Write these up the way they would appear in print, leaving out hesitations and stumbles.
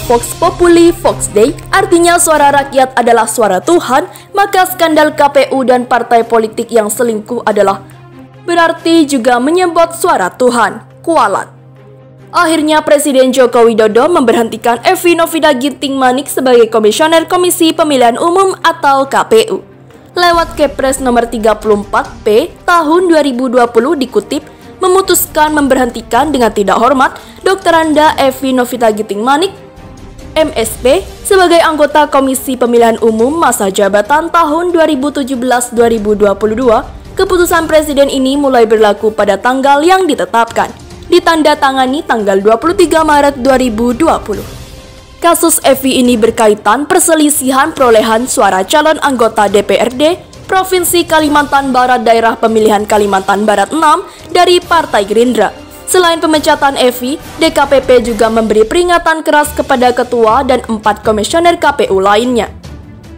Vox Populi Vox Dei, artinya suara rakyat adalah suara Tuhan, maka skandal KPU dan partai politik yang selingkuh adalah berarti juga menyebut suara Tuhan. Kualat. Akhirnya Presiden Joko Widodo memberhentikan Evi Novita Ginting Manik sebagai Komisioner Komisi Pemilihan Umum atau KPU. Lewat Kepres nomor 34P tahun 2020 dikutip, memutuskan memberhentikan dengan tidak hormat Dr. Anda Evi Novita Ginting Manik, MSP, sebagai anggota Komisi Pemilihan Umum masa jabatan tahun 2017-2022. Keputusan Presiden ini mulai berlaku pada tanggal yang ditetapkan, ditandatangani tanggal 23 Maret 2020. Kasus Evi ini berkaitan perselisihan perolehan suara calon anggota DPRD Provinsi Kalimantan Barat Daerah Pemilihan Kalimantan Barat 6 dari Partai Gerindra. Selain pemecatan Evi, DKPP juga memberi peringatan keras kepada ketua dan 4 komisioner KPU lainnya.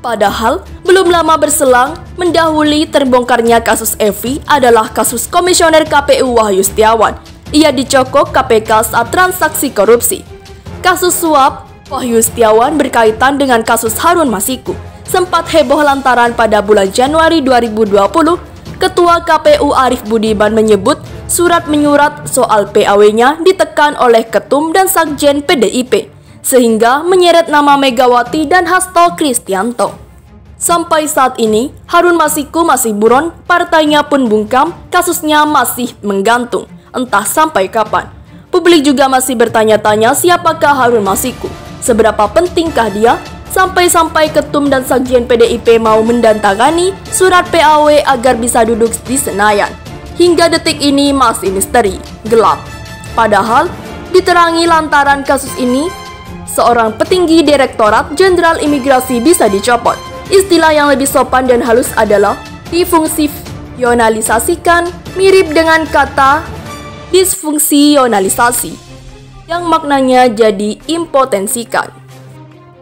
Padahal, belum lama berselang, mendahului terbongkarnya kasus Evi adalah kasus Komisioner KPU Wahyu Setiawan. Ia dicokok KPK saat transaksi korupsi. Kasus suap Wahyu Setiawan berkaitan dengan kasus Harun Masiku. Sempat heboh lantaran pada bulan Januari 2020, Ketua KPU Arief Budiman menyebut surat menyurat soal PAW-nya ditekan oleh Ketum dan Sekjen PDIP, sehingga menyeret nama Megawati dan Hasto Kristianto. Sampai saat ini, Harun Masiku masih buron, partainya pun bungkam, kasusnya masih menggantung, entah sampai kapan. Publik juga masih bertanya-tanya siapakah Harun Masiku, seberapa pentingkah dia, sampai-sampai Ketum dan Sekjen PDIP mau mendandatangani surat PAW agar bisa duduk di Senayan. Hingga detik ini masih misteri, gelap. Padahal, diterangi lantaran kasus ini, seorang petinggi Direktorat Jenderal Imigrasi bisa dicopot. Istilah yang lebih sopan dan halus adalah difungsionalisasikan, mirip dengan kata disfungsionalisasi, yang maknanya jadi impotensikan.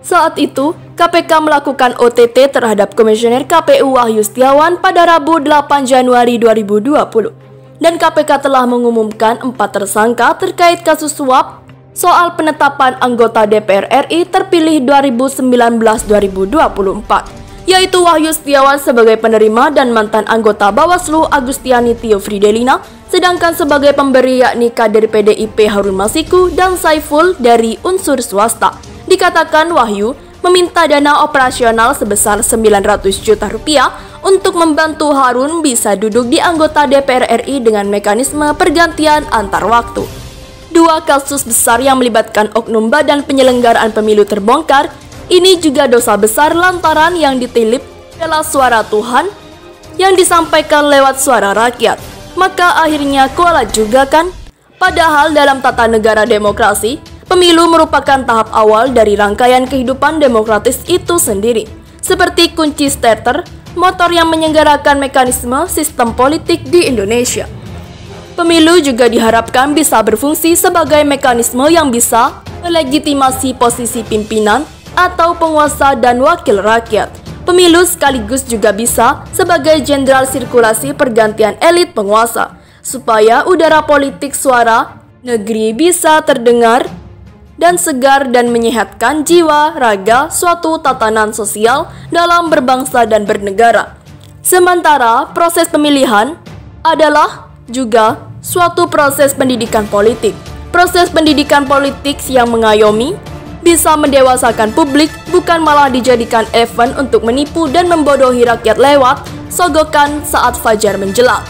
Saat itu, KPK melakukan OTT terhadap Komisioner KPU Wahyu Setiawan pada Rabu 8 Januari 2020. Dan KPK telah mengumumkan 4 tersangka terkait kasus suap soal penetapan anggota DPR RI terpilih 2019-2024, yaitu Wahyu Setiawan sebagai penerima dan mantan anggota Bawaslu Agustiani Tio Fridelina, sedangkan sebagai pemberi yakni kader PDIP Harun Masiku dan Saiful dari unsur swasta. Dikatakan Wahyu meminta dana operasional sebesar 900 juta rupiah untuk membantu Harun bisa duduk di anggota DPR RI dengan mekanisme pergantian antar waktu. 2 kasus besar yang melibatkan oknum badan penyelenggaraan pemilu terbongkar. Ini juga dosa besar lantaran yang ditilip adalah suara Tuhan yang disampaikan lewat suara rakyat. Maka akhirnya kualat juga kan? Padahal dalam tata negara demokrasi, pemilu merupakan tahap awal dari rangkaian kehidupan demokratis itu sendiri. Seperti kunci starter, motor yang menyelenggarakan mekanisme sistem politik di Indonesia. Pemilu juga diharapkan bisa berfungsi sebagai mekanisme yang bisa melegitimasi posisi pimpinan atau penguasa dan wakil rakyat. Pemilu sekaligus juga bisa sebagai jenderal sirkulasi pergantian elit penguasa, supaya udara politik suara negeri bisa terdengar dan segar dan menyehatkan jiwa raga suatu tatanan sosial dalam berbangsa dan bernegara. Sementara proses pemilihan adalah juga suatu proses pendidikan politik. Proses pendidikan politik yang mengayomi, bisa mendewasakan publik, bukan malah dijadikan event untuk menipu dan membodohi rakyat lewat sogokan saat fajar menjelang.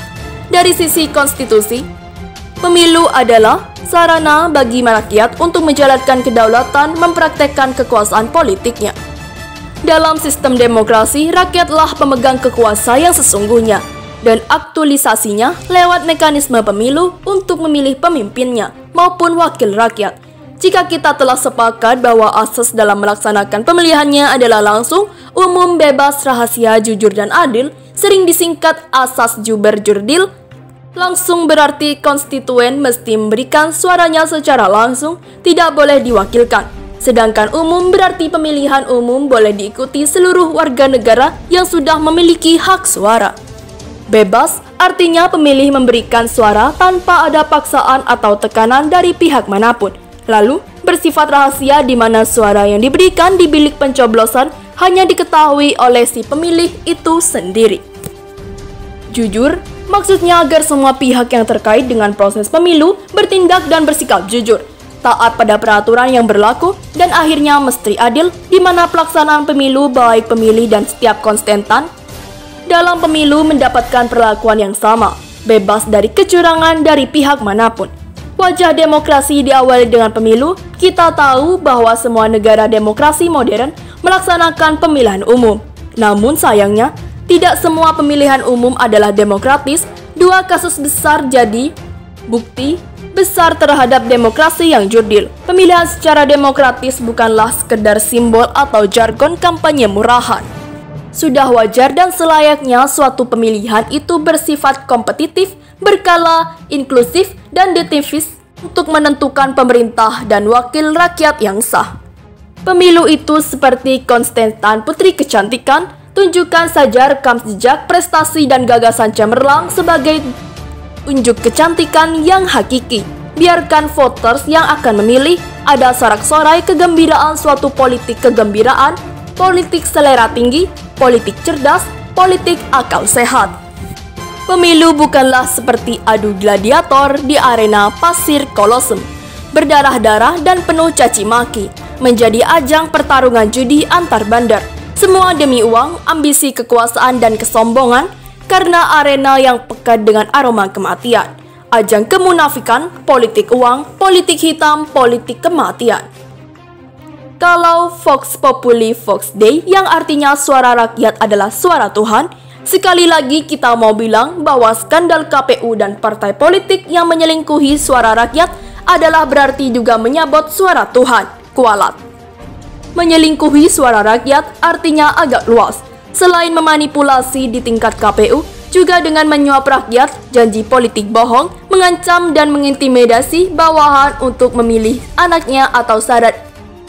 Dari sisi konstitusi, pemilu adalah sarana bagi rakyat untuk menjalankan kedaulatan, mempraktekkan kekuasaan politiknya. Dalam sistem demokrasi, rakyatlah pemegang kekuasaan yang sesungguhnya, dan aktualisasinya lewat mekanisme pemilu untuk memilih pemimpinnya maupun wakil rakyat. Jika kita telah sepakat bahwa asas dalam melaksanakan pemilihannya adalah langsung, umum, bebas, rahasia, jujur, dan adil, sering disingkat asas juber jurdil, langsung berarti konstituen mesti memberikan suaranya secara langsung, tidak boleh diwakilkan. Sedangkan umum berarti pemilihan umum boleh diikuti seluruh warga negara yang sudah memiliki hak suara. Bebas artinya pemilih memberikan suara tanpa ada paksaan atau tekanan dari pihak manapun. Lalu, bersifat rahasia di mana suara yang diberikan di bilik pencoblosan hanya diketahui oleh si pemilih itu sendiri. Jujur, maksudnya agar semua pihak yang terkait dengan proses pemilu bertindak dan bersikap jujur, taat pada peraturan yang berlaku, dan akhirnya mesti adil di mana pelaksanaan pemilu baik pemilih dan setiap kontesten dalam pemilu mendapatkan perlakuan yang sama, bebas dari kecurangan dari pihak manapun. Wajah demokrasi diawali dengan pemilu. Kita tahu bahwa semua negara demokrasi modern melaksanakan pemilihan umum. Namun sayangnya, tidak semua pemilihan umum adalah demokratis. Dua kasus besar jadi bukti besar terhadap demokrasi yang jurdil. Pemilihan secara demokratis bukanlah sekedar simbol atau jargon kampanye murahan. Sudah wajar dan selayaknya suatu pemilihan itu bersifat kompetitif, berkala, inklusif, dan dinamis untuk menentukan pemerintah dan wakil rakyat yang sah. Pemilu itu seperti kontestan putri kecantikan, tunjukkan saja rekam jejak, prestasi, dan gagasan cemerlang sebagai unjuk kecantikan yang hakiki. Biarkan voters yang akan memilih ada sorak-sorai kegembiraan suatu politik kegembiraan, politik selera tinggi, politik cerdas, politik akal sehat. Pemilu bukanlah seperti adu gladiator di arena pasir kolosem, berdarah-darah dan penuh caci maki, menjadi ajang pertarungan judi antar bandar. Semua demi uang, ambisi kekuasaan dan kesombongan, karena arena yang pekat dengan aroma kematian. Ajang kemunafikan, politik uang, politik hitam, politik kematian. Kalau Vox Populi Vox Dei yang artinya suara rakyat adalah suara Tuhan, sekali lagi kita mau bilang bahwa skandal KPU dan partai politik yang menyelingkuhi suara rakyat adalah berarti juga menyabot suara Tuhan, kualat. Menyelingkuhi suara rakyat artinya agak luas. Selain memanipulasi di tingkat KPU, juga dengan menyuap rakyat, janji politik bohong, mengancam dan mengintimidasi bawahan untuk memilih anaknya atau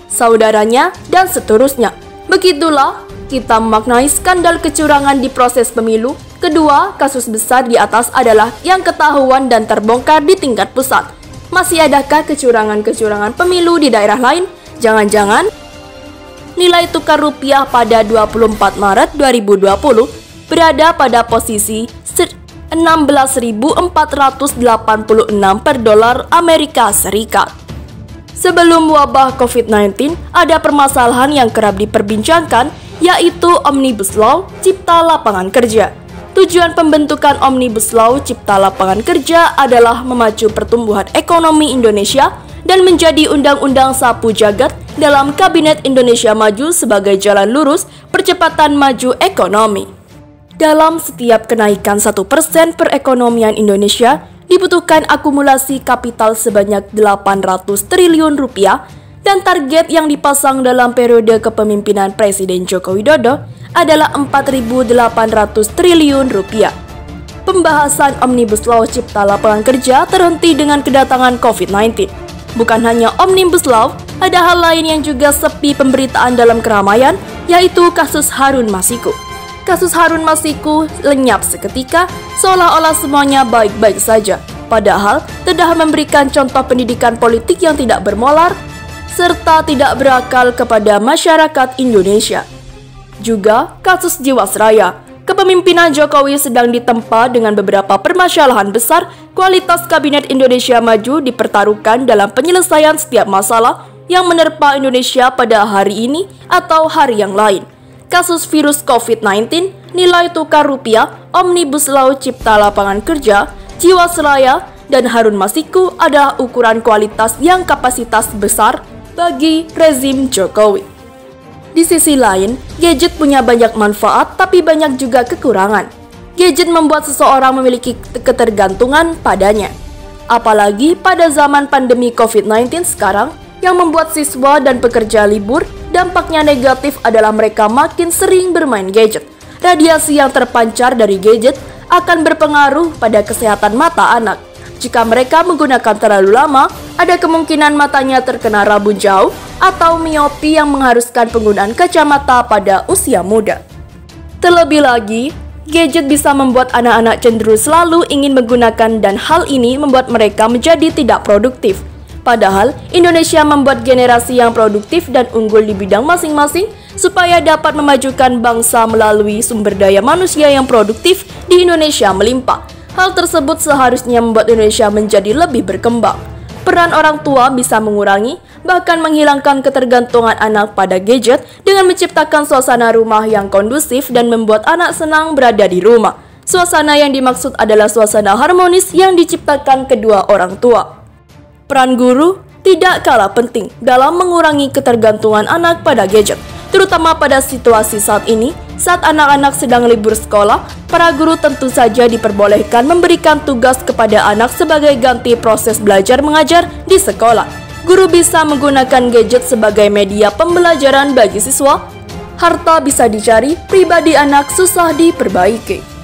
saudaranya, dan seterusnya. Begitulah kita memaknai skandal kecurangan di proses pemilu. Kedua, kasus besar di atas adalah yang ketahuan dan terbongkar di tingkat pusat. Masih adakah kecurangan-kecurangan pemilu di daerah lain? Jangan-jangan nilai tukar rupiah pada 24 Maret 2020 berada pada posisi 16.486 per dolar Amerika Serikat. Sebelum wabah COVID-19, ada permasalahan yang kerap diperbincangkan, yaitu Omnibus Law Cipta Lapangan Kerja. Tujuan pembentukan Omnibus Law Cipta Lapangan Kerja adalah memacu pertumbuhan ekonomi Indonesia dan menjadi undang-undang sapu jagat dalam Kabinet Indonesia Maju sebagai jalan lurus percepatan maju ekonomi. Dalam setiap kenaikan 1% perekonomian Indonesia, dibutuhkan akumulasi kapital sebanyak 800 triliun rupiah, dan target yang dipasang dalam periode kepemimpinan Presiden Joko Widodo adalah 4.800 triliun rupiah. Pembahasan Omnibus Law Cipta Lapangan Kerja terhenti dengan kedatangan COVID-19. Bukan hanya Omnibus Law, ada hal lain yang juga sepi pemberitaan dalam keramaian, yaitu kasus Harun Masiku. Kasus Harun Masiku lenyap seketika, seolah-olah semuanya baik-baik saja. Padahal, telah memberikan contoh pendidikan politik yang tidak bermolar, serta tidak berakal kepada masyarakat Indonesia. Juga kasus Jiwasraya. Kepemimpinan Jokowi sedang ditempa dengan beberapa permasalahan besar. Kualitas Kabinet Indonesia Maju dipertaruhkan dalam penyelesaian setiap masalah yang menerpa Indonesia pada hari ini atau hari yang lain. Kasus virus COVID-19, nilai tukar rupiah, Omnibus Law Cipta Lapangan Kerja, Jiwasraya, dan Harun Masiku adalah ukuran kualitas yang kapasitas besar bagi rezim Jokowi. Di sisi lain, gadget punya banyak manfaat tapi banyak juga kekurangan. Gadget membuat seseorang memiliki ketergantungan padanya. Apalagi pada zaman pandemi COVID-19 sekarang, yang membuat siswa dan pekerja libur, dampaknya negatif adalah mereka makin sering bermain gadget. Radiasi yang terpancar dari gadget akan berpengaruh pada kesehatan mata anak. Jika mereka menggunakan terlalu lama, ada kemungkinan matanya terkena rabun jauh atau miopi yang mengharuskan penggunaan kacamata pada usia muda. Terlebih lagi, gadget bisa membuat anak-anak cenderung selalu ingin menggunakan dan hal ini membuat mereka menjadi tidak produktif. Padahal, Indonesia membuat generasi yang produktif dan unggul di bidang masing-masing supaya dapat memajukan bangsa melalui sumber daya manusia yang produktif di Indonesia melimpah. Hal tersebut seharusnya membuat Indonesia menjadi lebih berkembang. Peran orang tua bisa mengurangi, bahkan menghilangkan ketergantungan anak pada gadget dengan menciptakan suasana rumah yang kondusif dan membuat anak senang berada di rumah. Suasana yang dimaksud adalah suasana harmonis yang diciptakan kedua orang tua. Peran guru tidak kalah penting dalam mengurangi ketergantungan anak pada gadget, terutama pada situasi saat ini. Saat anak-anak sedang libur sekolah, para guru tentu saja diperbolehkan memberikan tugas kepada anak sebagai ganti proses belajar mengajar di sekolah. Guru bisa menggunakan gadget sebagai media pembelajaran bagi siswa. Harta bisa dicari, pribadi anak susah diperbaiki.